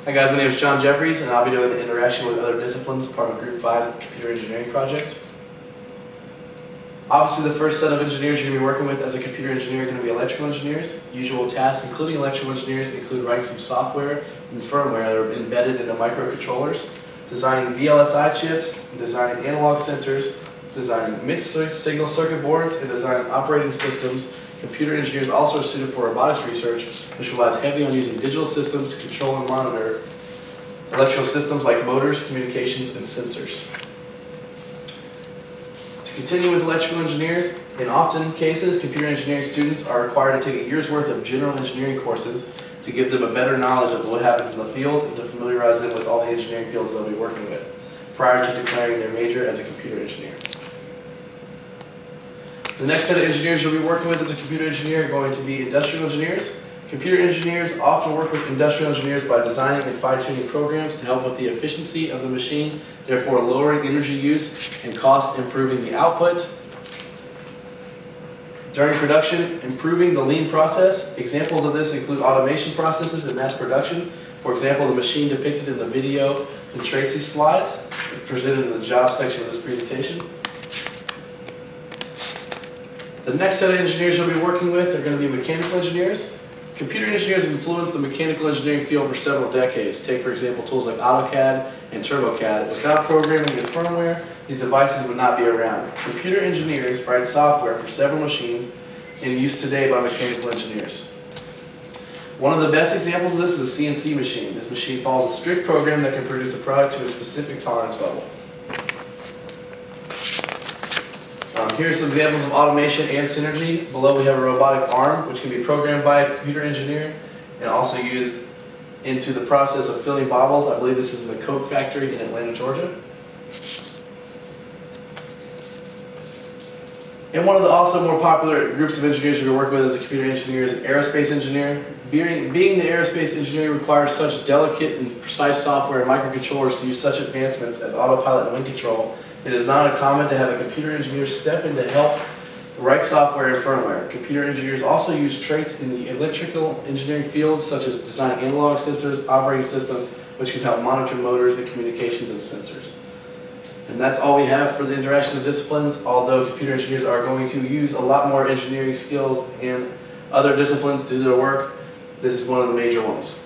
Hi guys, my name is Jeffries, and I'll be doing the interaction with other disciplines, part of Group 5's computer engineering project. Obviously, the first set of engineers you're going to be working with as a computer engineer are going to be electrical engineers. Usual tasks, including electrical engineers, include writing some software and firmware that are embedded into microcontrollers, designing VLSI chips, designing analog sensors, designing mixed signal circuit boards, and designing operating systems. Computer engineers also are suited for robotics research, which relies heavily on using digital systems to control and monitor electrical systems like motors, communications, and sensors. To continue with electrical engineers, in often cases, computer engineering students are required to take a year's worth of general engineering courses to give them a better knowledge of what happens in the field and to familiarize them with all the engineering fields they'll be working with prior to declaring their major as a computer engineer. The next set of engineers you'll be working with as a computer engineer are going to be industrial engineers. Computer engineers often work with industrial engineers by designing and fine-tuning programs to help with the efficiency of the machine, therefore lowering energy use and cost, improving the output. During production, improving the lean process. Examples of this include automation processes in mass production. For example, the machine depicted in the video in Tracy's slides, presented in the job section of this presentation. The next set of engineers you'll be working with are going to be mechanical engineers. Computer engineers have influenced the mechanical engineering field for several decades. Take, for example, tools like AutoCAD and TurboCAD. Without programming and firmware, these devices would not be around. Computer engineers write software for several machines in use today by mechanical engineers. One of the best examples of this is a CNC machine. This machine follows a strict program that can produce a product to a specific tolerance level. Here are some examples of automation and synergy. Below we have a robotic arm, which can be programmed by a computer engineer and also used into the process of filling bottles. I believe this is in the Coke factory in Atlanta, Georgia. And one of the also more popular groups of engineers you'll be working with as a computer engineer is an aerospace engineer. Being the aerospace engineer requires such delicate and precise software and microcontrollers to use such advancements as autopilot and wind control, it is not uncommon to have a computer engineer step in to help write software and firmware. Computer engineers also use traits in the electrical engineering fields such as designing analog sensors, operating systems, which can help monitor motors and communications and sensors. And that's all we have for the interaction of disciplines, although computer engineers are going to use a lot more engineering skills and other disciplines to do their work. This is one of the major ones.